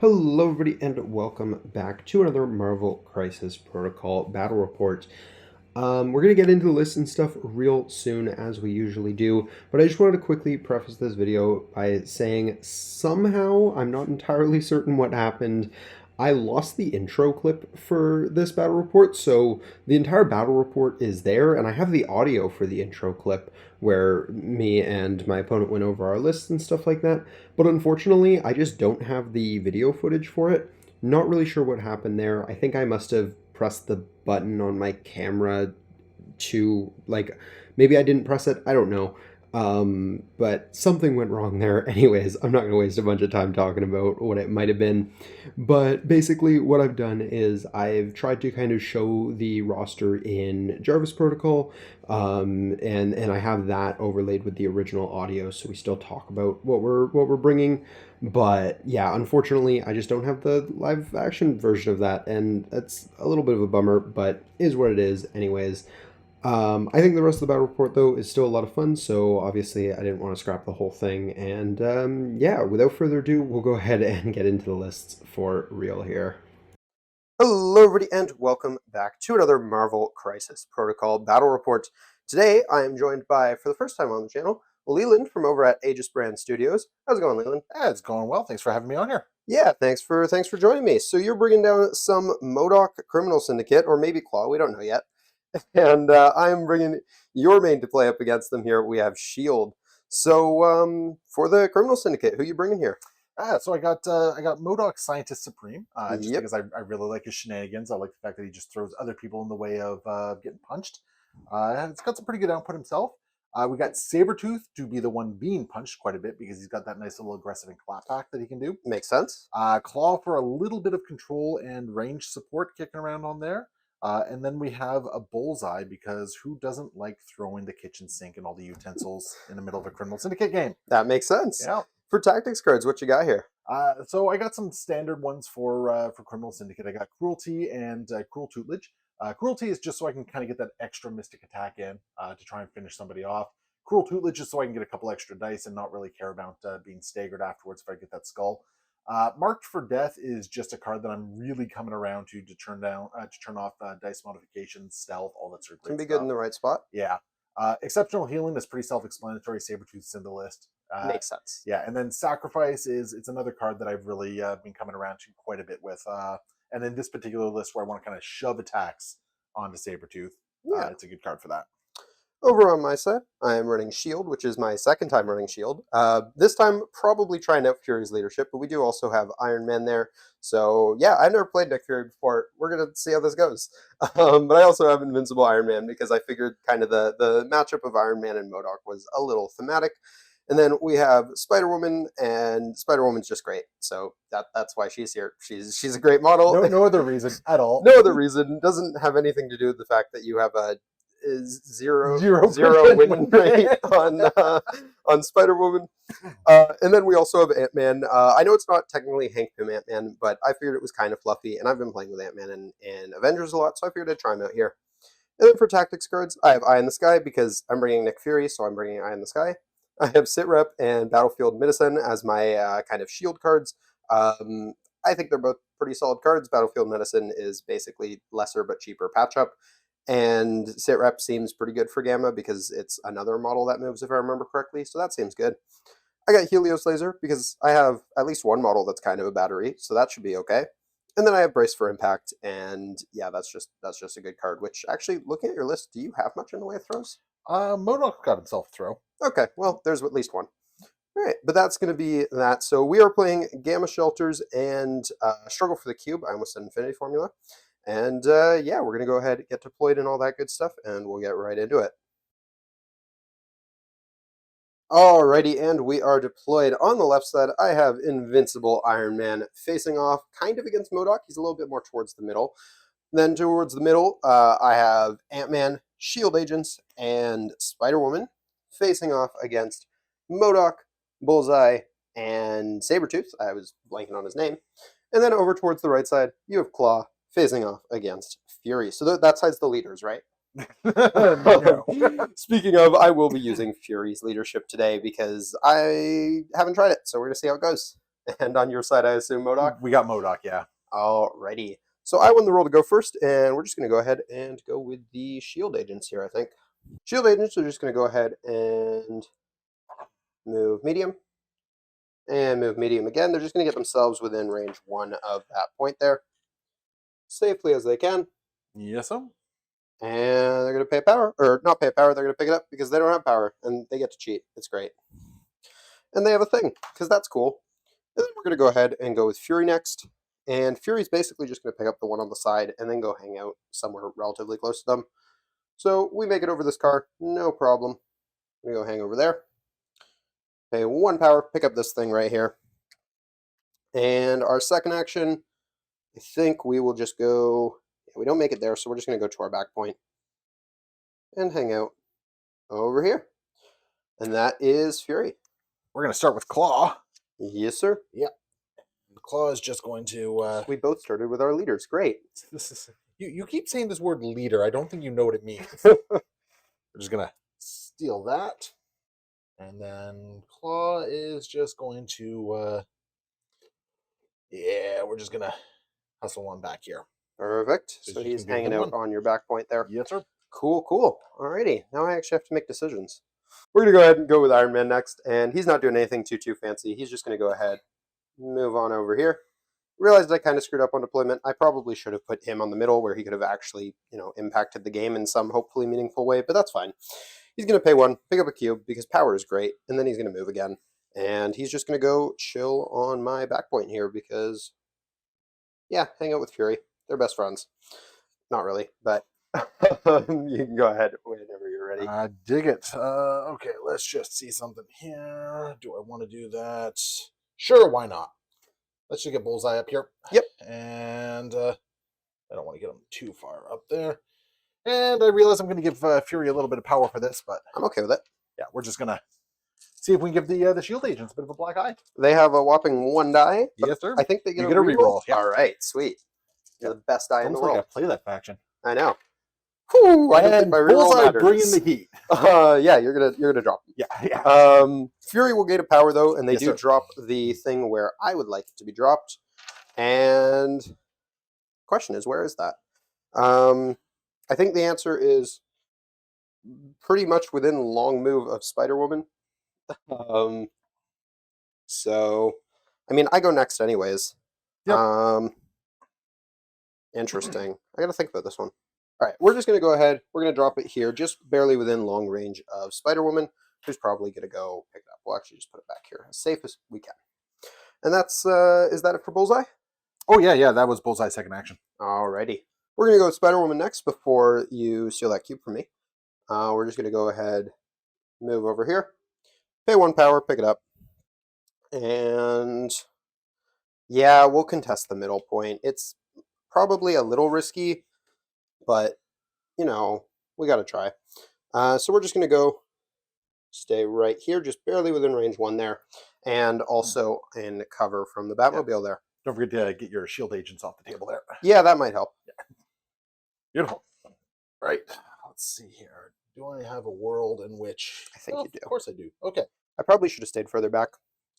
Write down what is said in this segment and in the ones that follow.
Hello, everybody, and welcome back to another Marvel Crisis Protocol battle report. We're going to get into the list and stuff real soon, as we usually do, but I just wanted to quickly preface this video by saying somehow, I'm not entirely certain what happened, I lost the intro clip for this battle report, so the entire battle report is there, and I have the audio for the intro clip where me and my opponent went over our lists and stuff like that, but unfortunately, I just don't have the video footage for it. Not really sure what happened there. I think I must have pressed the button on my camera to, like, maybe I didn't press it. I don't know. But something went wrong there. Anyways, I'm not going to waste a bunch of time talking about what it might have been. But basically, what I've done is I've tried to kind of show the roster in Jarvis Protocol, and I have that overlaid with the original audio, so we still talk about what we're bringing. But yeah, unfortunately, I just don't have the live action version of that, and that's a little bit of a bummer, but is what it is, anyways. I think the rest of the battle report, though, is still a lot of fun, so obviously I didn't want to scrap the whole thing. And yeah, without further ado, we'll go ahead and get into the lists for real here. Hello, everybody, and welcome back to another Marvel Crisis Protocol battle report. Today, I am joined by, for the first time on the channel, Leland from over at Aegis Brand Studios. How's it going, Leland? It's going well. Thanks for having me on here. Yeah, thanks for joining me. So you're bringing down some MODOK Criminal Syndicate, or maybe Klaw, we don't know yet. And I'm bringing your main to play up against them here. We have Shield. So for the Criminal Syndicate, who you bringing here? So I got MODOK Scientist Supreme, just Yep. because I really like his shenanigans. I like the fact that he just throws other people in the way of getting punched. It's got some pretty good output himself. We got Sabertooth to be the one being punched quite a bit because he's got that nice little aggressive and clapback that he can do. Makes sense. Klaw for a little bit of control and range support kicking around on there. And then we have a Bullseye because who doesn't like throwing the kitchen sink and all the utensils in the middle of a Criminal Syndicate game? That makes sense. Yeah. For tactics cards, what you got here? So I got some standard ones for Criminal Syndicate. I got Cruelty and Cruel Tutelage. Cruelty is just so I can kind of get that extra Mystic attack in to try and finish somebody off. Cruel Tutelage is so I can get a couple extra dice and not really care about being staggered afterwards if I get that skull. Marked for Death is just a card that I'm really coming around to turn off dice modifications, stealth, all that sort of Can be stuff. good in the right spot. Yeah. Exceptional Healing is pretty self-explanatory. Sabertooth's in the list. Makes sense. Yeah, and then Sacrifice it's another card that I've really been coming around to quite a bit with. And in this particular list where I want to kind of shove attacks onto Sabertooth, it's a good card for that. Over on my side, I am running Shield, which is my second time running Shield. This time, probably trying out Fury's leadership, but we do also have Iron Man there. So yeah, I've never played Nick Fury before. We're going to see how this goes. But I also have Invincible Iron Man because I figured kind of the matchup of Iron Man and MODOK was a little thematic. And then we have Spider-Woman, and Spider-Woman's just great. So that's why she's here. She's a great model. No other reason at all. No other reason. Doesn't have anything to do with the fact that you have a zero win rate on Spider-Woman. And then we also have Ant-Man. I know it's not technically Hank Pym Ant-Man, but I figured it was kind of fluffy, and I've been playing with Ant-Man in Avengers a lot, so I figured I'd try him out here. And then for tactics cards, I have Eye in the Sky because I'm bringing Nick Fury, so I'm bringing Eye in the Sky. I have Sit Rep and Battlefield Medicine as my kind of shield cards. I think they're both pretty solid cards. Battlefield Medicine is basically lesser but cheaper patch up. And Sit Rep seems pretty good for Gamma because it's another model that moves, if I remember correctly, so that seems good. I got Helios Laser because I have at least one model that's kind of a battery, so that should be okay. And then I have Brace for Impact, and yeah, that's just a good card, which actually, looking at your list, do you have much in the way of throws? MODOK got himself a throw. Okay, well, there's at least one. All right, but that's going to be that. So we are playing Gamma Shelters and Struggle for the Cube. I almost said Infinity Formula. And yeah, we're going to go ahead and get deployed and all that good stuff, and we'll get right into it. Alrighty, and we are deployed. On the left side, I have Invincible Iron Man facing off kind of against MODOK. He's a little bit more towards the middle. Then towards the middle, I have Ant-Man, Shield Agents, and Spider-Woman facing off against MODOK, Bullseye, and Sabertooth. I was blanking on his name. And then over towards the right side, you have Klaw facing off against Fury. So that side's the leaders, right? Speaking of, I will be using Fury's leadership today because I haven't tried it, so we're going to see how it goes. And on your side, I assume MODOK? We got MODOK, yeah. Alrighty. So I won the roll to go first, and we're just going to go ahead and go with the shield agents here, I think. Shield agents are just going to go ahead and move medium. And move medium again. They're just going to get themselves within range 1 of that point there. Safely as they can. Yes, sir. And they're going to pay power. Or not pay power, they're going to pick it up because they don't have power. And they get to cheat. It's great. And they have a thing, because that's cool. And then we're going to go ahead and go with Fury next. And Fury's basically just going to pick up the one on the side and then go hang out somewhere relatively close to them. So we make it over this car, no problem. I'm going to go hang over there. Pay 1 power, pick up this thing right here. And our second action, I think we will just go... Yeah, we don't make it there, so we're just going to go to our back point. And hang out over here. And that is Fury. We're going to start with Klaw. Yes, sir. Yep. Klaw is just going to... We both started with our leaders. Great. You keep saying this word leader. I don't think you know what it means. We're just going to steal that. And then Klaw is just going to... yeah, we're just going to hustle on back here. Perfect. So he's hanging out on your back point there. Yes, sir. Cool, cool. Alrighty. Now I actually have to make decisions. We're going to go ahead and go with Iron Man next. And he's not doing anything too fancy. He's just going to go ahead, move on over here. Realized I kind of screwed up on deployment. I probably should have put him on the middle where he could have actually, impacted the game in some hopefully meaningful way, but that's fine. He's going to pay 1, pick up a cube because power is great, and then he's going to move again. And he's just going to go chill on my back point here because, yeah, hang out with Fury. They're best friends. Not really, but you can go ahead whenever you're ready. I dig it. Okay, let's just see something here. Do I want to do that? Sure, why not? Let's just get Bullseye up here. Yep. And I don't want to get him too far up there. And I realize I'm going to give Fury a little bit of power for this, but I'm okay with it. Yeah, we're just going to see if we can give the shield agents a bit of a black eye. They have a whopping 1 die. Yes, sir. I think they get a reroll. Yeah. All right, sweet. You're the best die in the world. I play that faction. I know. Whew, I don't think my reroll Bullseye matters. bringing the heat. Yeah, you're gonna drop them. Yeah. Fury will gain a power though, and they do sir. drop the thing where I would like it to be dropped. And question is, where is that? I think the answer is pretty much within long move of Spider-Woman. So, I mean, I go next anyways. Yep. Interesting. I gotta think about this one. All right, we're just going to go ahead. We're going to drop it here, just barely within long range of Spider-Woman, who's probably going to go pick it up. We'll actually just put it back here as safe as we can. And that's, is that it for Bullseye? Oh, yeah, that was Bullseye's second action. Alrighty. We're going to go with Spider-Woman next before you steal that cube from me. We're just going to go ahead, move over here, pay 1 power, pick it up. And, yeah, we'll contest the middle point. It's probably a little risky, but, we got to try. So we're just going to go stay right here, just barely within range 1 there, and also in cover from the Batmobile there. Don't forget to get your shield agents off the table there. Yeah, that might help. Yeah. Beautiful. Right. Let's see here. Do I have a world in which... I think you do. Of course I do. Okay. I probably should have stayed further back.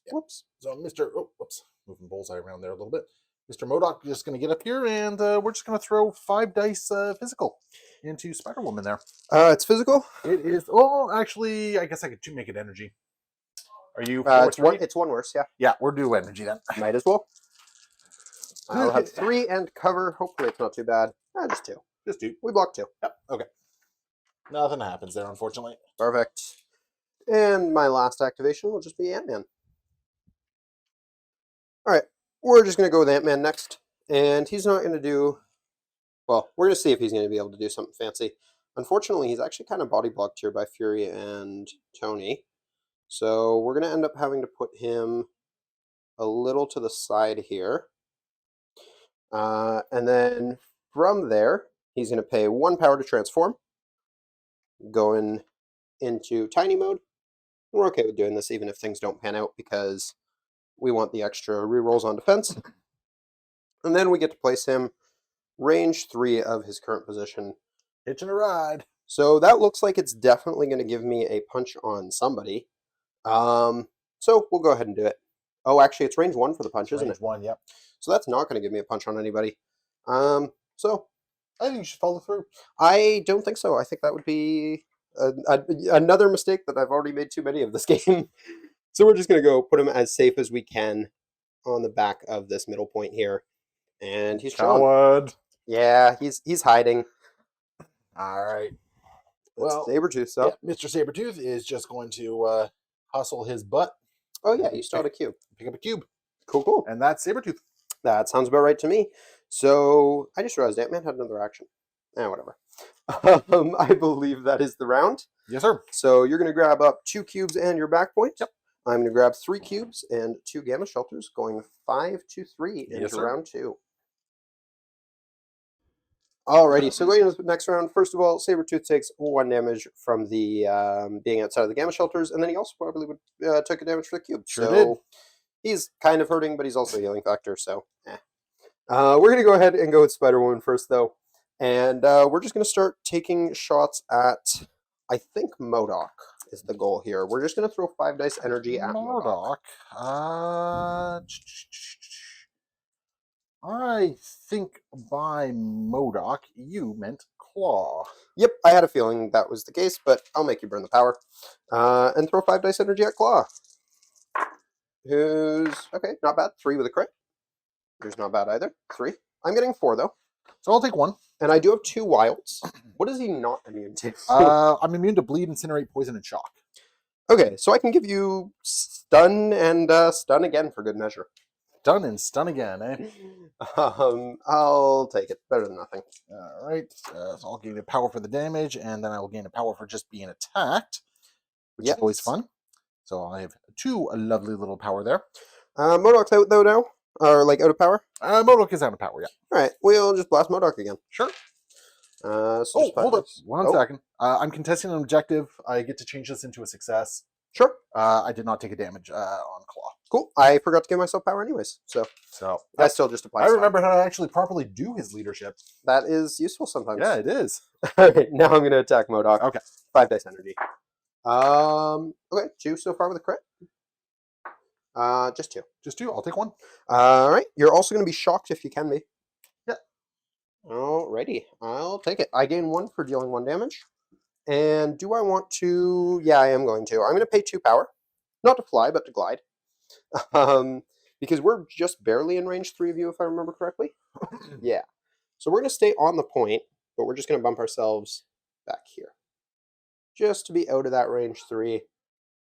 Yeah. Whoops. So moving Bullseye around there a little bit. Mr. MODOK is just going to get up here, and we're just going to throw 5 dice physical into Spider-Woman there. It's physical? It is. Oh, actually, I guess I could make it energy. Are you? It's one worse, yeah. Yeah, we're due energy then. Might as well. I'll have 3 and cover. Hopefully it's not too bad. Just 2. Just 2. We block 2. Yep. Okay. Nothing happens there, unfortunately. Perfect. And my last activation will just be Ant-Man. All right. We're just going to go with Ant-Man next. And he's not going to do... Well, we're going to see if he's going to be able to do something fancy. Unfortunately, he's actually kind of body blocked here by Fury and Tony. So we're going to end up having to put him a little to the side here. And then from there, he's going to pay 1 power to transform. Going into tiny mode. We're okay with doing this even if things don't pan out because we want the extra rerolls on defense. And then we get to place him range 3 of his current position. Hitching a ride. So that looks like it's definitely going to give me a punch on somebody. So we'll go ahead and do it. Oh, actually, it's range 1 for the punch, isn't Range it? 1, yep. So that's not going to give me a punch on anybody. So I think you should follow through. I don't think so. I think that would be another mistake that I've already made too many of this game. So we're just going to go put him as safe as we can on the back of this middle point here. And he's chilling. Coward. Yeah, he's hiding. All right. That's Well, Sabertooth stuff. yeah, Mr. Sabertooth is just going to hustle his butt. Oh yeah, you still had a cube. Pick up a cube. Cool, cool. And that's Sabertooth. That sounds about right to me. So I just realized Ant-Man had another action. Whatever. I believe that is the round. Yes, sir. So you're going to grab up 2 cubes and your back point. Yep. I'm going to grab 3 cubes and 2 gamma shelters, going 5 to 3 Yes, into sir. round 2. Alrighty, so going into the next round, first of all, Sabertooth takes 1 damage from the being outside of the gamma shelters, and then he also probably would took a damage for the cube. Sure so did. He's kind of hurting, but he's also a healing factor, so we're going to go ahead and go with Spider-Woman first, though. And we're just going to start taking shots at, I think, MODOK is the goal here. We're just going to throw 5 dice energy at MODOK. I think by MODOK you meant Klaw. Yep, I had a feeling that was the case, but I'll make you burn the power. And throw 5 dice energy at Klaw. Who's, okay, not bad. 3 with a crit. Who's not bad either. 3. I'm getting 4, though. So I'll take 1. And I do have 2 wilds. What is he not immune to? I'm immune to bleed, incinerate, poison, and shock. Okay, so I can give you stun and stun again for good measure. Stun and stun again, eh? I'll take it. Better than nothing. All right. So I'll gain a power for the damage, and then I will gain a power for just being attacked, which is always fun. So I have 2 lovely little power there. MODOK's out though now, or like out of power. MODOK is out of power, yeah. All right, we'll just blast MODOK again. Sure. So hold up one second. I'm contesting an objective. I get to change this into a success. Sure. I did not take a damage on Klaw. Cool. I forgot to give myself power anyways, so I still just apply. I remember how to actually properly do his leadership. That is useful sometimes. Yeah, it is. All right, now I'm going to attack MODOK. Okay. 5 dice energy. Okay, 2 so far with a crit. Just 2. Just 2. I'll take 1. All right. You're also going to be shocked if you can be. Yeah. Alrighty. I'll take it. I gain 1 for dealing 1 damage. And do I want to? Yeah, I am going to. I'm going to pay 2 power. Not to fly, but to glide. Because we're just barely in range 3 of you, if I remember correctly. Yeah. So we're going to stay on the point, but we're just going to bump ourselves back here. Just to be out of that range 3.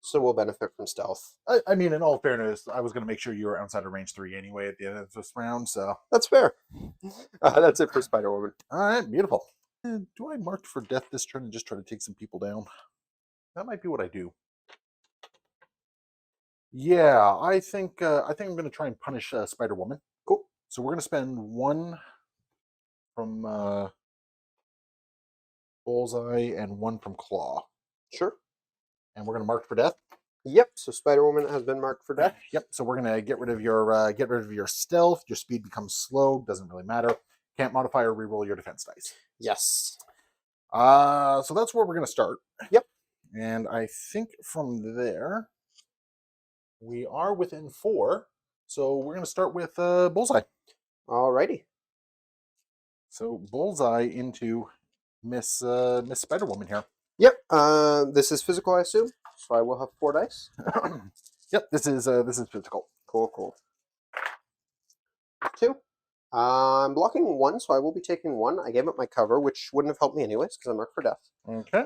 So we'll benefit from stealth. I mean, in all fairness, I was going to make sure you were outside of range 3 anyway at the end of this round, so... That's fair. That's it for Spider-Woman. All right, beautiful. Do I mark for death this turn and just try to take some people down? That might be what I do. Yeah, I think I'm going to try and punish Spider-Woman. Cool. So we're going to spend 1 from Bullseye and 1 from Klaw. Sure. And we're going to mark for death. Yep. So Spider-Woman has been marked for death. Yep. So we're going to get rid of your stealth. Your speed becomes slow. Doesn't really matter. Can't modify or reroll your defense dice. Yes. So that's where we're going to start. Yep. And I think from there we are within 4. So we're going to start with Bullseye. Alrighty. So Bullseye into Miss Spider-Woman here. Yep. This is physical, I assume. So I will have 4 dice. Yep. This is physical. Cool. 2. I'm blocking 1, so I will be taking 1. I gave up my cover, which wouldn't have helped me anyways, because I'm marked for death. Okay.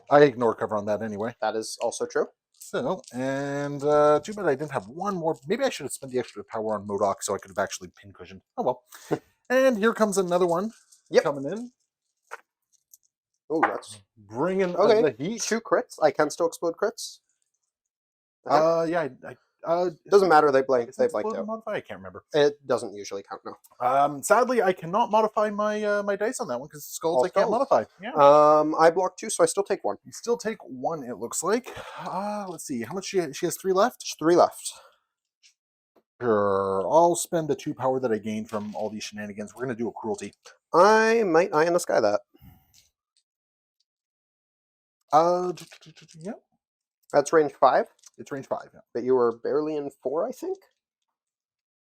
I ignore cover on that anyway. That is also true. So, and too bad I didn't have 1 more. Maybe I should have spent the extra power on MODOK so I could have actually pin cushioned. Oh well. And here comes another one. Yep. Coming in. Oh, that's bringing okay. the heat. 2 crits. I can still explode crits. Yeah. Doesn't matter. They blanked out. Modify? I can't remember. It doesn't usually count now. Sadly, I cannot modify my my dice on that one because skulls I can't modify. Yeah. I blocked 2, so I still take 1. You still take 1. It looks like. Let's see. How much she has 3 left. There's 3 left. Sure. I'll spend the 2 power that I gained from all these shenanigans. We're gonna do a cruelty. I might eye in the sky that. Yeah. That's range 5. It's range 5. Yeah. But you were barely in 4, I think.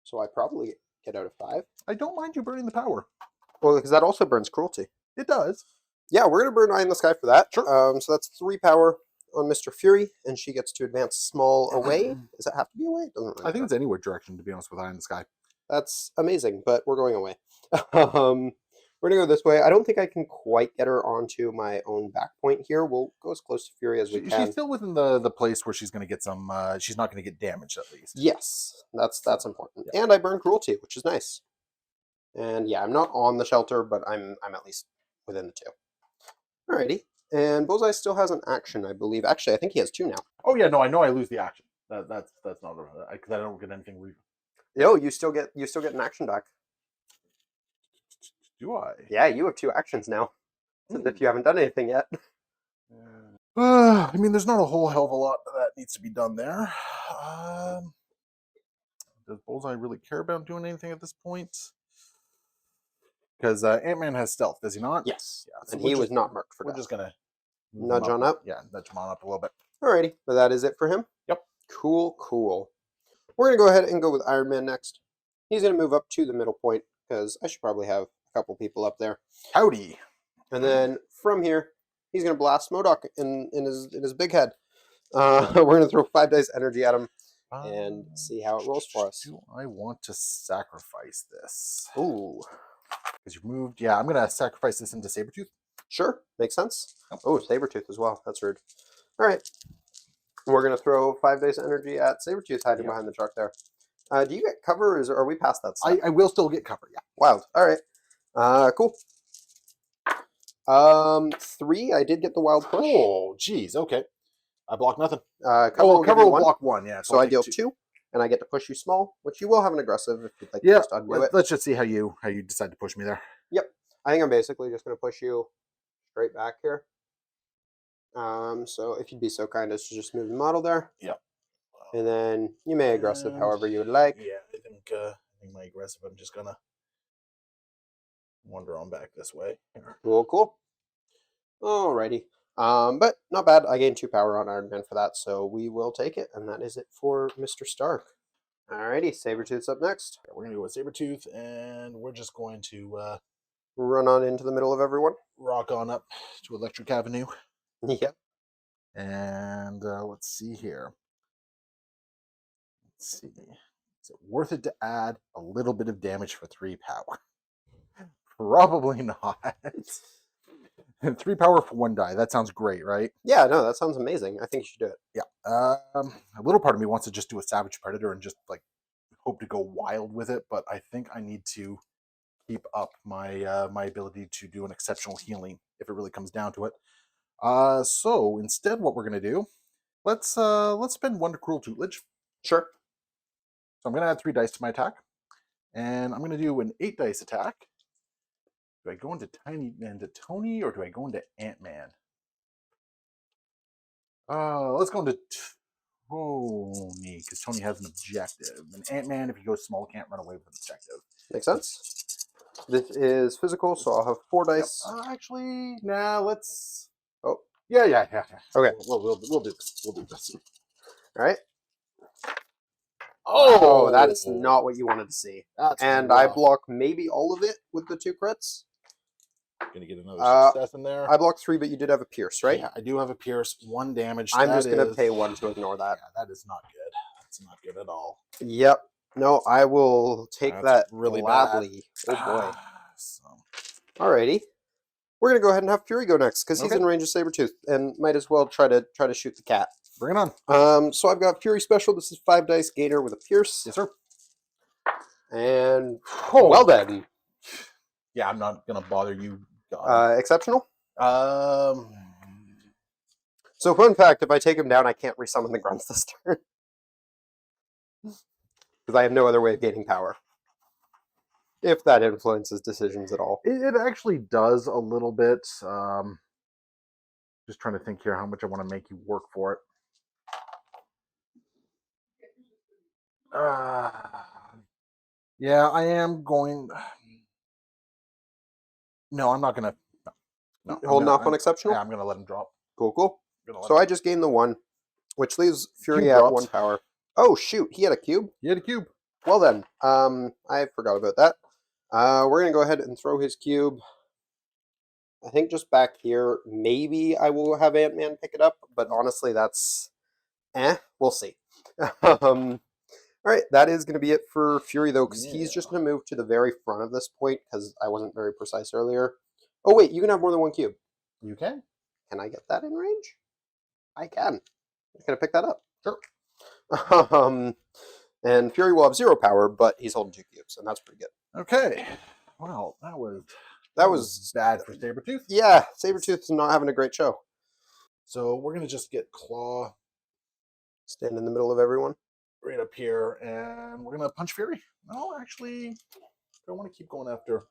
So I probably get out of 5. I don't mind you burning the power. Well, because that also burns cruelty. It does. Yeah, we're going to burn Eye in the Sky for that. Sure. So that's 3 power on Mr. Fury, and she gets to advance small away. Does it have to be away? It doesn't really I think matter. it's anywhere direction, to be honest, with Eye in the Sky. That's amazing, but we're going away. We're going to go this way. I don't think I can quite get her onto my own back point here. We'll go as close to Fury as we can. She's still within the place where she's going to get some, she's not going to get damaged at least. Yes, that's important. Yeah. And I burn cruelty, which is nice. And yeah, I'm not on the shelter, but I'm at least within the 2. Alrighty. And Bullseye still has an action, I believe. Actually, I think he has 2 now. Oh yeah, no, I know I lose the action. That's not because I don't get anything. No, you still get an action back. Do I? Yeah, you have 2 actions now. As if you haven't done anything yet. I mean, there's not a whole hell of a lot that needs to be done there. Does Bullseye really care about doing anything at this point? Because Ant-Man has stealth, does he not? Yes. Yeah, so and he was not marked for We're death. just going to nudge on up? Yeah, nudge him on up a little bit. Alrighty, but that is it for him? Yep. Cool. We're going to go ahead and go with Iron Man next. He's going to move up to the middle point, because I should probably have a couple people up there. Howdy. And then from here, he's going to blast MODOK in his big head. We're going to throw 5 dice energy at him and see how it rolls for us. Do I want to sacrifice this? Ooh. Because you've moved. Yeah, I'm going to sacrifice this into Sabertooth. Sure, makes sense. Oh, Sabertooth as well. That's rude. All right. We're going to throw 5 dice energy at Sabertooth hiding behind the truck there. Do you get cover, or are we past that stuff? I will still get cover, yeah. Wild. All right. Cool. 3, I did get the wild push. Oh, geez, okay. I block nothing. Cover will block 1, yeah. So I deal 2, and I get to push you small, which you will have an aggressive if you'd like to just undo it. Let's just see how you decide to push me there. Yep. I think I'm basically just going to push you straight back here. So if you'd be so kind as to just move the model there. Yep. And then you may aggressive however you would like. Yeah, I think my aggressive, I'm just going to wander on back this way. Cool. Alrighty. But not bad. I gained 2 power on Iron Man for that, so we will take it. And that is it for Mr. Stark. Alrighty, Sabertooth's up next. We're going to go with Sabertooth, and we're just going to run on into the middle of everyone. Rock on up to Electric Avenue. Yep. And let's see here. Let's see. Is it worth it to add a little bit of damage for 3 power? Probably not. And 3 power for 1 die. That sounds great, right? Yeah, no, that sounds amazing. I think you should do it. Yeah. A little part of me wants to just do a Savage Predator and just like hope to go wild with it, but I think I need to keep up my my ability to do an exceptional healing if it really comes down to it. So instead, what we're gonna do, let's spend 1 to Cruel Tutelage. Sure. So I'm gonna add 3 dice to my attack, and I'm gonna do an 8 dice attack. Do I go into Tony, or do I go into Ant-Man? Let's go into Tony, because Tony has an objective. And Ant-Man, if he goes small, can't run away with an objective. Makes sense. This is physical, so I'll have 4 dice. Yep. Actually, nah, let's... Oh. Yeah. Okay. We'll do this. We'll do this. All right. Oh, that is not what you wanted to see. And rough. I block maybe all of it with the 2 crits. Gonna get another success in there. I blocked 3, but you did have a pierce, right? Yeah, I do have a pierce. 1 damage. I'm just gonna pay 1 to ignore that. Yeah, that is not good. That's not good at all. Yep. No, I will take that really gladly. Bad. Oh boy. Alrighty. We're gonna go ahead and have Fury go next because he's in range of Sabertooth and might as well try to shoot the cat. Bring it on. So I've got Fury special. This is 5 dice gainer with a pierce. Yes, sir. And well then. Yeah, I'm not gonna bother you. Exceptional. So fun fact: if I take him down, I can't resummon the grunts this turn because I have no other way of gaining power. If that influences decisions at all, it actually does a little bit. Just trying to think here how much I want to make you work for it. Yeah, I am going. No, I'm not gonna. No, holding off on exceptional. Yeah, I'm gonna let him drop. Cool. So I just gained the 1, which leaves Fury at 1 power. Oh shoot, he had a cube. He had a cube. Well then, I forgot about that. We're gonna go ahead and throw his cube. I think just back here. Maybe I will have Ant-Man pick it up, but honestly, that's we'll see. All right, that is going to be it for Fury, though, because he's just going to move to the very front of this point, because I wasn't very precise earlier. Oh, wait, you can have more than one cube. You can. Can I get that in range? I can. I'm going to pick that up. Sure. And Fury will have 0 power, but he's holding 2 cubes, and that's pretty good. Okay. Wow, that was bad for Sabertooth. Yeah, Sabertooth is not having a great show. So we're going to just get Klaw. Stand in the middle of everyone. Right up here, and we're going to punch Fury. No, actually, I don't want to keep going after.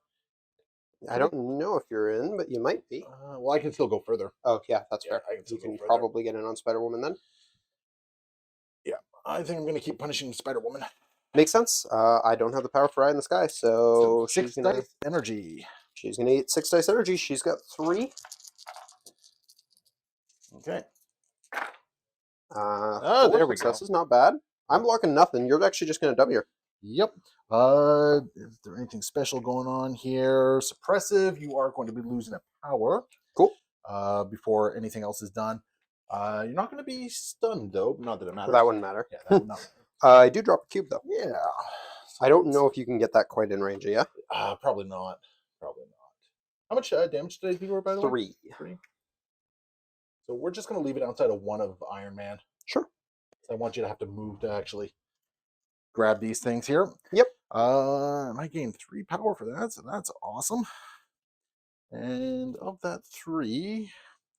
I don't know if you're in, but you might be. Well, I can still go further. Oh, yeah, that's fair. You can probably get in on Spider-Woman then. Yeah, I think I'm going to keep punishing Spider-Woman. Makes sense. I don't have the power for Eye in the Sky, so 6 dice energy. She's going to eat 6 dice energy. She's got 3. Okay. There we go. This is not bad. I'm blocking nothing. You're actually just going to W her. Yep. Is there anything special going on here? Suppressive. You are going to be losing a power. Cool. Before anything else is done. You're not going to be stunned, though. Not that it matters. That wouldn't matter. Yeah, that would not matter. I do drop a cube, though. Yeah. So I don't know if you can get that quite in range, yeah? Probably not. Probably not. How much damage did I do, by the way? 3. So we're just going to leave it outside of 1 of Iron Man. Sure. So I want you to have to move to actually grab these things here. Yep. And I gained 3 power for that, so that's awesome. And of that 3,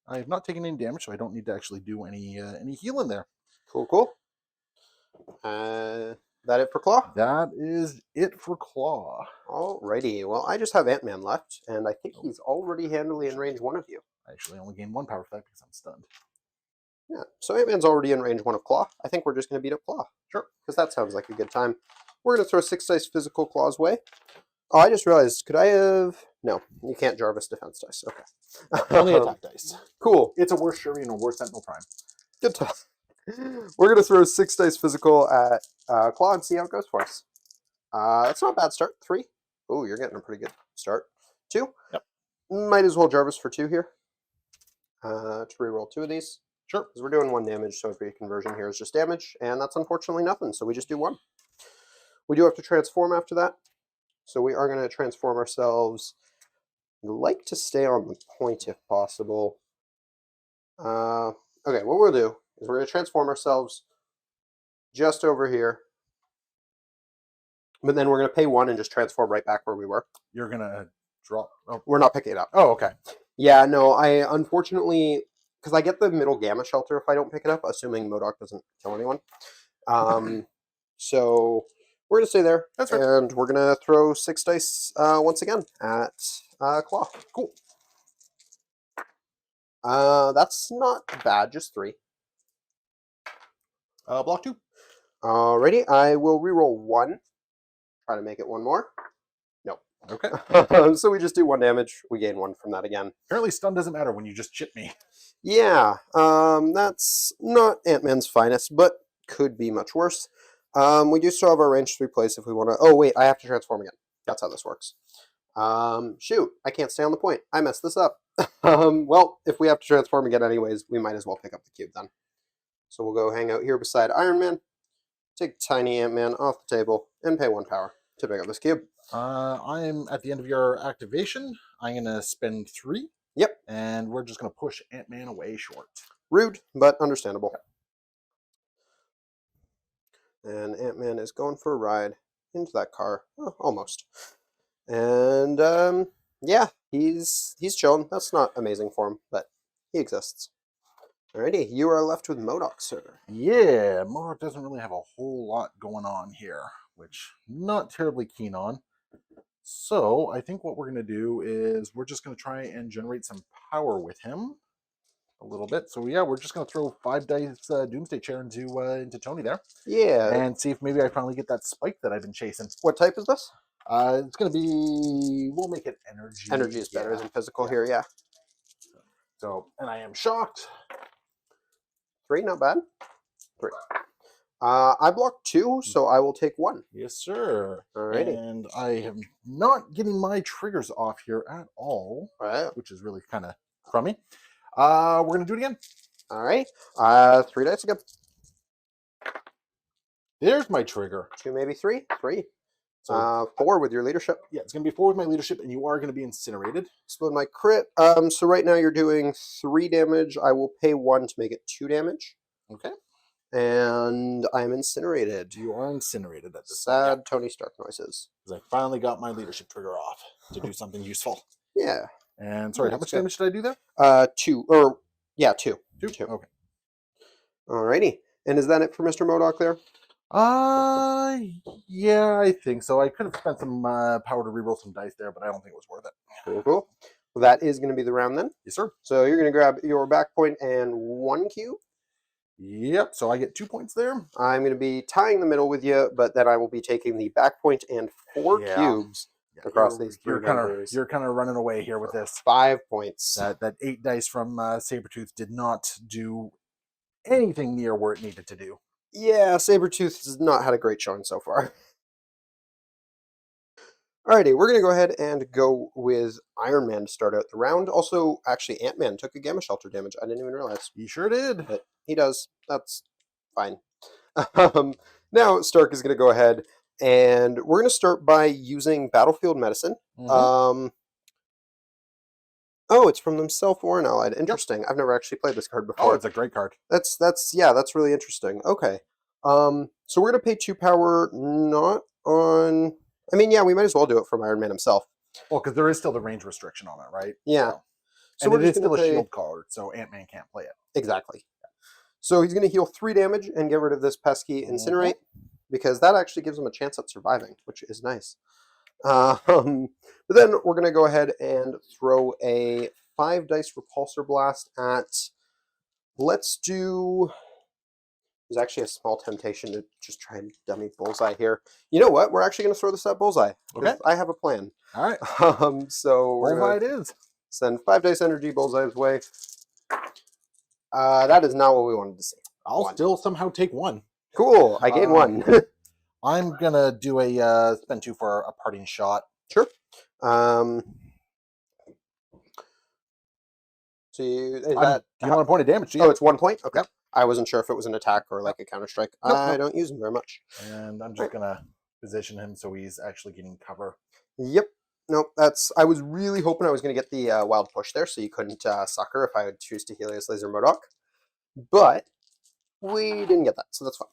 I have not taken any damage, so I don't need to actually do any healing there. Cool, cool. That it for Klaw? That is it for Klaw. Alrighty. Well, I just have Ant-Man left, and I think he's already handily in range 1 of you. I actually only gained 1 power for that because I'm stunned. Yeah, so Ant-Man's already in range 1 of Klaw. I think we're just going to beat up Klaw. Sure. Because that sounds like a good time. We're going to throw 6 dice physical Klaw's way. Oh, I just realized, could I have... No, you can't Jarvis defense dice. Okay. Only attack dice. Cool. It's a worse Shuri and a worse Sentinel Prime. Good talk. We're going to throw 6 dice physical at Klaw and see how it goes for us. That's not a bad start. 3. Oh, you're getting a pretty good start. 2. Yep. Might as well Jarvis for 2 here. To reroll 2 of these. Sure. Because we're doing 1 damage, so every conversion here is just damage, and that's unfortunately nothing, so we just do 1. We do have to transform after that, so we are going to transform ourselves. I'd like to stay on the point if possible. Okay, what we'll do is we're going to transform ourselves just over here, but then we're going to pay 1 and just transform right back where we were. You're going to drop... Oh. We're not picking it up. Oh, okay. Yeah, no, I unfortunately... Because I get the middle gamma shelter if I don't pick it up, assuming MODOK doesn't kill anyone. So we're going to stay there. That's right. And we're going to throw 6 dice once again at Klaw. Cool. That's not bad, just 3. Block 2. Alrighty, I will reroll 1. Try to make it 1 more. No. Okay. So we just do 1 damage. We gain 1 from that again. Apparently stun doesn't matter when you just chip me. Yeah, that's not Ant-Man's finest, but could be much worse. We do still have our range 3 plays if we want to... Oh, wait, I have to transform again. That's how this works. Shoot, I can't stay on the point. I messed this up. Well, if we have to transform again anyways, we might as well pick up the cube then. So we'll go hang out here beside Iron Man, take tiny Ant-Man off the table, and pay 1 power to pick up this cube. I'm at the end of your activation. I'm going to spend 3. Yep. And we're just going to push Ant-Man away short. Rude, but understandable. Yep. And Ant-Man is going for a ride into that car. Oh, almost. And, yeah, he's chilling. That's not amazing for him, but he exists. Alrighty, you are left with MODOK, sir. Yeah, MODOK doesn't really have a whole lot going on here, which I'm not terribly keen on. So I think what we're going to do is we're just going to try and generate some power with him a little bit. So yeah, we're just going to throw 5 dice Doomsday Chair into Tony there. Yeah. And see if maybe I finally get that spike that I've been chasing. What type is this? It's going to be, we'll make it energy. Energy is better than physical here, yeah. So, and I am shocked. 3, not bad. 3. I blocked 2, so I will take 1. Yes, sir. Alrighty. And I am not getting my triggers off here at all, Wow. which is really kind of crummy. We're gonna do it again. Alright. 3 dice again. There's my trigger. 2, maybe 3. 3. So 4 with your leadership. yeah, it's gonna be 4 with my leadership, and you are gonna be incinerated. Split my crit. So right now you're doing 3 damage. I will pay 1 to make it 2 damage. Okay. And I'm incinerated. You are incinerated at this Sad point. Tony Stark noises. Because I finally got my leadership trigger off to do something useful. Yeah. And sorry, how That's much good. damage did I do there? 2. Or, yeah, 2. 2? 2. Okay. Alrighty. And is that it for Mr. MODOK there? Yeah, I think so. I could have spent some power to reroll some dice there, but I don't think it was worth it. Cool, cool. Well, that is going to be the round then. Yes, sir. So you're going to grab your back point and 1 cube. Yep. So I get 2 points there. I'm going to be tying the middle with you, but then I will be taking the back point and 4 cubes across these 3 numbers. You're kind of running away here with this. 5 points. That 8 dice from Sabertooth did not do anything near where it needed to do. Yeah, Sabertooth has not had a great showing so far. Alrighty, we're going to go ahead and go with Iron Man to start out the round. Also, actually, Ant-Man took a Gamma Shelter damage. I didn't even realize. He sure did. But he does. That's fine. Now, Stark is going to go ahead, and we're going to start by using Battlefield Medicine. Mhm. Oh, it's from themselves or an allied. Interesting. I've never actually played this card before. Oh, it's a great card. That's really interesting. Okay. So we're gonna pay 2 power, not on. I mean, yeah, we might as well do it from Iron Man himself. Well, because there is still the range restriction on it, right? Yeah. So we're it is just still gonna a pay- shield card, so Ant-Man can't play it. Exactly. So he's gonna heal 3 damage and get rid of this pesky incinerate because that actually gives him a chance at surviving, which is nice. But then we're gonna go ahead and throw a 5 dice repulsor blast at. Let's do. There's actually a small temptation to just try and dummy Bullseye here. You know what? We're actually going to throw this at Bullseye. Okay. I have a plan. All right. So we're Bullseye going it is. send 5 dice energy Bullseye's way. That is not what we wanted to see. I'll still somehow take 1. Cool. I gained 1. I'm going to do a spend 2 for a parting shot. Sure. So is that... You want a point of damage, do you? Oh, it's 1 point? Okay. Yep. I wasn't sure if it was an attack or like a counter strike. Nope, I nope. don't use them very much. And I'm just going to position him so he's actually getting cover. Yep. Nope. I was really hoping I was going to get the wild push there, so you couldn't sucker if I would choose to Helios Laser MODOK. But we didn't get that, so that's fine.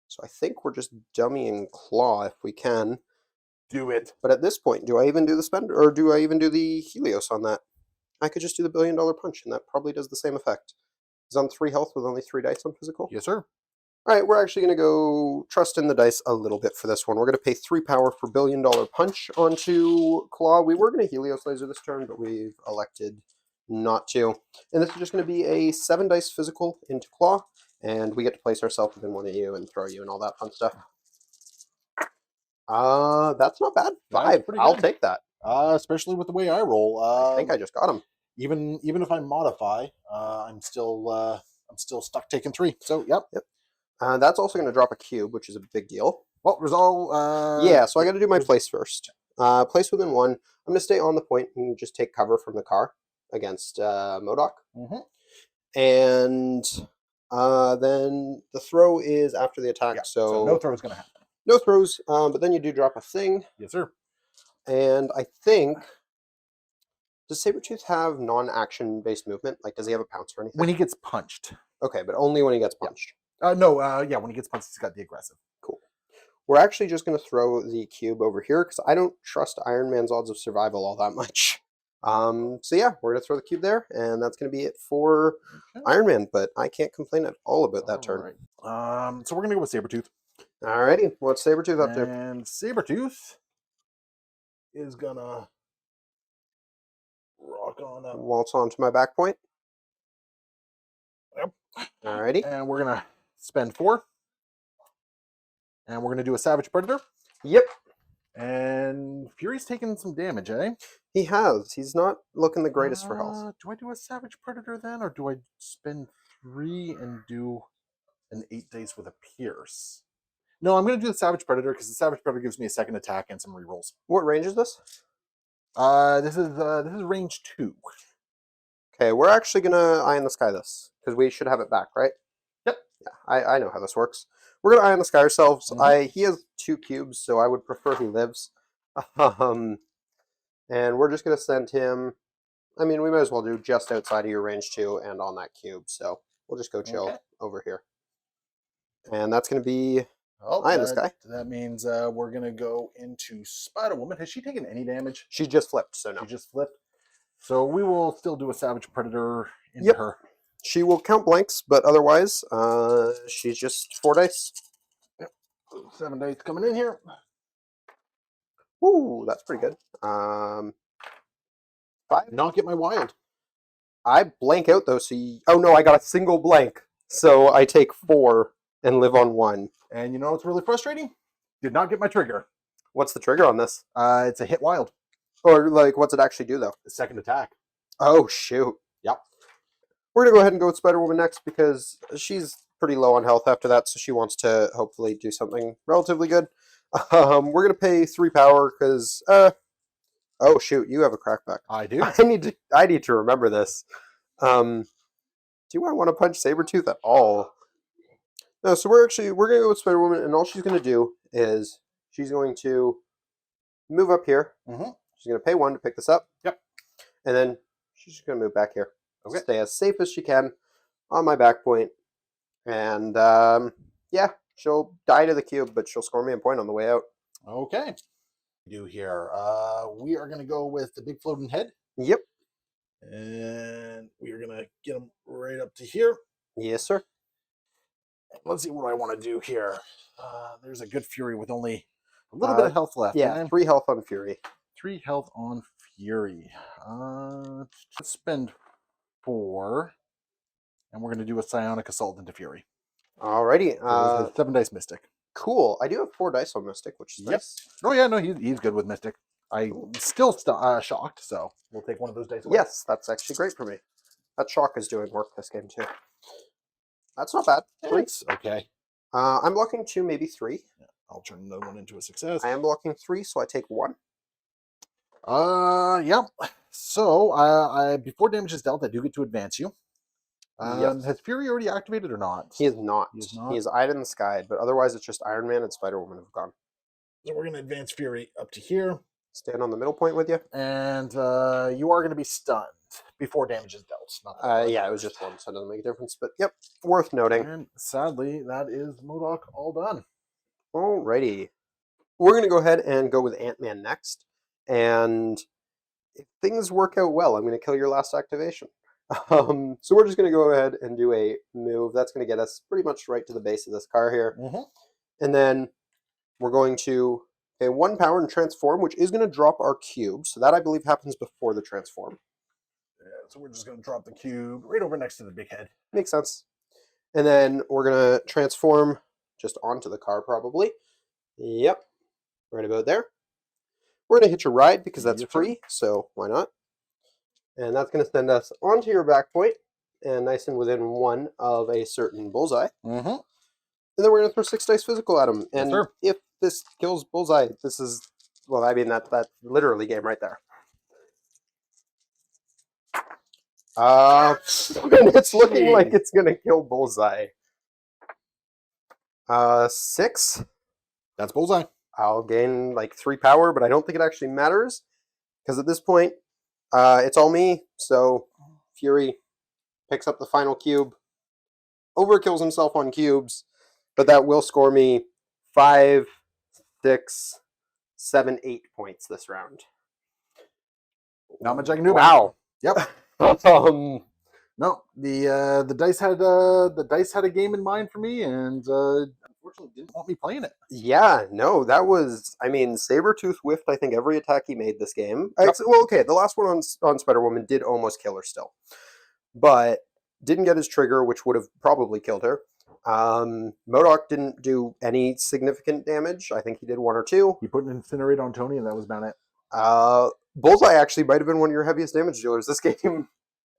So I think we're just dummying Klaw if we can. Do it. But at this point, do I even do the spend, or do I even do the Helios on that? I could just do the $1 billion punch, and that probably does the same effect. He's on 3 health with only 3 dice on physical. Yes, sir. All right, we're actually going to go trust in the dice a little bit for this one. We're going to pay 3 power for $1 billion punch onto Klaw. We were going to Helios Laser this turn, but we've elected not to. And this is just going to be a 7 dice physical into Klaw, and we get to place ourselves within one of you and throw you and all that fun stuff. That's not bad. 5. I'll take that. Especially with the way I roll. I think I just got him. Even if I modify, I'm still stuck taking 3. So yep. That's also going to drop a cube, which is a big deal. Well, resolve. Yeah, so I got to do my place first. Place within 1. I'm going to stay on the point and just take cover from the car against MODOK. And then the throw is after the attack. Yeah, so no throw is going to happen. No throws, but then you do drop a thing. Yes, sir. And I think, does Sabertooth have non-action based movement? Like, does he have a pounce or anything? When he gets punched. Okay, but only when he gets punched. No, when he gets punched, he's got the aggressive. Cool. We're actually just going to throw the cube over here because I don't trust Iron Man's odds of survival all that much. So yeah, we're going to throw the cube there, and that's going to be it for Iron Man, but I can't complain at all about that turn. Right. So we're going to go with Sabertooth. Alrighty, what's Sabertooth up to? And Sabertooth is going to rock on up. Waltz onto my back point. Yep. Alrighty. And we're going to spend 4. And we're going to do a Savage Predator. Yep. And Fury's taking some damage, eh? He has. He's not looking the greatest for health. Do I do a Savage Predator then? Or do I spend 3 and do an 8 dice with a pierce. No, I'm going to do the Savage Predator because the Savage Predator gives me a second attack and some rerolls. What range is this? This is range 2. Okay, we're actually gonna eye in the sky this because we should have it back, right? Yep. Yeah, I know how this works. We're gonna eye in the sky ourselves. Mhm. He has 2 cubes, so I would prefer he lives. And we're just gonna send him. I mean, we might as well do just outside of your range 2 and on that cube. So we'll just go chill over here, and that's gonna be eye in the sky. That means we're going to go into Spider Woman. Has she taken any damage? She just flipped, so no. She just flipped. So we will still do a Savage Predator into her. She will count blanks, but otherwise, she's just 4 dice. Yep. 7 dice coming in here. Ooh, that's pretty good. 5. Not get my wild. I blank out though, so oh no, I got a single blank. So I take 4 and live on 1. And you know what's really frustrating? Did not get my trigger. What's the trigger on this? It's a hit wild. Or like, what's it actually do though? The second attack. Oh shoot. Yep. We're gonna go ahead and go with Spider Woman next because she's pretty low on health after that, so she wants to hopefully do something relatively good. We're gonna pay 3 power because oh shoot, you have a crackback. I do. I need to remember this. Do I want to punch Sabertooth at all? No, so we're gonna go with Spider Woman, and all she's gonna do is she's going to move up here. Mm-hmm. She's gonna pay 1 to pick this up. Yep. And then she's just gonna move back here. Okay. Stay as safe as she can on my back point. And yeah, she'll die to the cube, but she'll score me a point on the way out. Okay. Do here. We are gonna go with the big floating head. Yep. And we are gonna get him right up to here. Yes, sir. Let's see what I want to do here. There's a good Fury with only a little bit of health left. Yeah, 3 health on Fury. 3 health on Fury. Let's spend 4. And we're going to do a Psionic Assault into Fury. Alrighty. 7 dice Mystic. Cool. I do have 4 dice on Mystic, which is nice. Oh, yeah, no, he's good with Mystic. I'm still shocked, so we'll take one of those dice away. Yes, that's actually great for me. That shock is doing work this game, too. That's not bad. It's okay. I'm blocking 2, maybe 3. Yeah, I'll turn another one into a success. I am blocking 3, so I take 1. Yep. So, before damage is dealt, I do get to advance you. Yes. Has Fury already activated or not? He is not. He is not. He is eyed in the sky, but otherwise it's just Iron Man and Spider Woman have gone. So we're going to advance Fury up to here. Stand on the middle point with you. And you are going to be stunned before damage is dealt. Yeah, it was just 1, so it doesn't make a difference. But yep, worth noting. And sadly, that is MODOK all done. Alrighty. We're going to go ahead and go with Ant-Man next. And if things work out well, I'm going to kill your last activation. So we're just going to go ahead and do a move. That's going to get us pretty much right to the base of this car here. Mm-hmm. And then we're going to pay 1 power and transform, which is going to drop our cube. So that, I believe, happens before the transform. Yeah, so we're just going to drop the cube right over next to the big head. Makes sense. And then we're going to transform just onto the car, probably. Yep. Right about there. We're going to hitch a ride because that's free, so why not? And that's going to send us onto your back point and nice and within 1 of a certain Bullseye. Mm-hmm. And then we're going to throw 6 dice physical at him. And Yes, if this kills Bullseye, this is, well, I mean, that's literally game right there. And it's looking like it's going to kill Bullseye. 6. That's Bullseye. I'll gain like 3 power, but I don't think it actually matters. Because at this point, it's all me. So Fury picks up the final cube. Overkills himself on cubes. But that will score me 5, 6, 7, 8 points this round. Not much I can do. Wow. Yep. No, the dice had a game in mind for me, and unfortunately didn't want me playing it. Yeah, no, that was. I mean, Sabertooth whiffed. I think every attack he made this game. Yep. Well, okay, the last one on Spider Woman did almost kill her still, but didn't get his trigger, which would have probably killed her. MODOK didn't do any significant damage. I think he did 1 or 2. He put an incinerate on Tony, and that was about it. Bullseye actually might have been one of your heaviest damage dealers this game.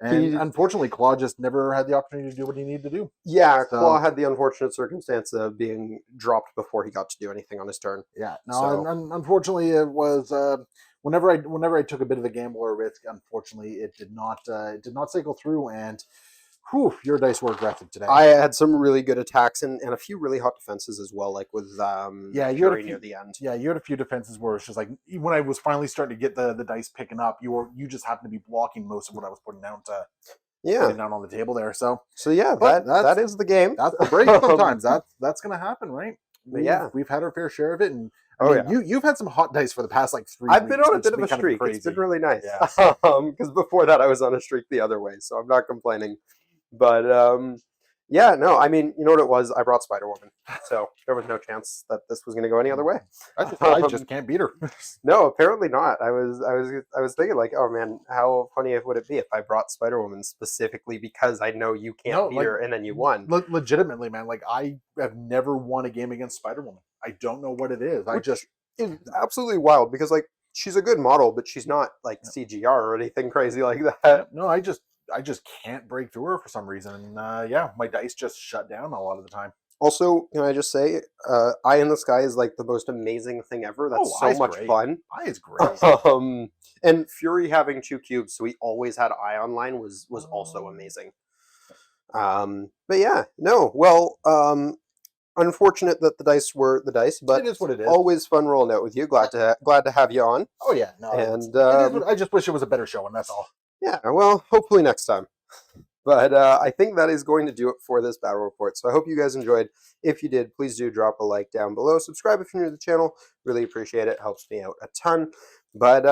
And unfortunately, Klaw just never had the opportunity to do what he needed to do. Yeah, Claw had the unfortunate circumstance of being dropped before he got to do anything on his turn. Yeah, no, unfortunately, it was whenever I took a bit of a gamble or a risk. Unfortunately, it did not cycle through, and whew, your dice were aggressive today. I had some really good attacks and a few really hot defenses as well, like with Fury near the end. Yeah, you had a few defenses where it's just like when I was finally starting to get the dice picking up, you just happened to be blocking most of what I was putting down on the table there. So yeah, that is the game. That's the break. Sometimes that's gonna happen, right? We've had our fair share of it, and you've had some hot dice for the past like 3 weeks. I've been on a bit of a streak. It's been really nice. Because before that I was on a streak the other way, so I'm not complaining. But yeah, no, I mean, you know what it was? I brought Spider-Woman, so there was no chance that this was going to go any other way. I just can't beat her. No, apparently not. I was thinking like, oh man, how funny would it be if I brought Spider-Woman specifically because I know you can't beat her and then you won. Legitimately, man, like I have never won a game against Spider-Woman. I don't know what it is. It's absolutely wild because like she's a good model, but she's not like CGR or anything crazy like that. No, I just can't break through her for some reason. And my dice just shut down a lot of the time. Also, can I just say, Eye in the Sky is like the most amazing thing ever. That's so much fun. Eye is great. And Fury having 2 cubes, so he always had Eye online was also amazing. But yeah, no, well, unfortunate that the dice were the dice, but it is what it is. Always fun rolling out with you. Glad to have you on. Oh yeah, no, and I just wish it was a better show, and that's all. Yeah, well, hopefully next time. But I think that is going to do it for this battle report. So I hope you guys enjoyed. If you did, please do drop a like down below. Subscribe if you're new to the channel. Really appreciate it. Helps me out a ton. But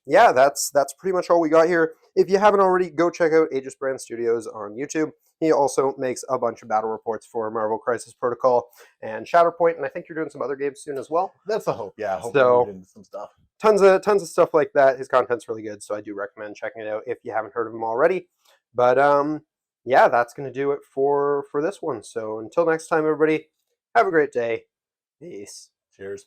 yeah, that's pretty much all we got here. If you haven't already, go check out Aegis Brand Studios on YouTube. He also makes a bunch of battle reports for Marvel Crisis Protocol and Shatterpoint, and I think you're doing some other games soon as well. That's the hope, yeah. So doing some stuff. Tons of stuff like that. His content's really good, so I do recommend checking it out if you haven't heard of him already. But yeah, that's going to do it for this one. So until next time, everybody, have a great day. Peace. Cheers.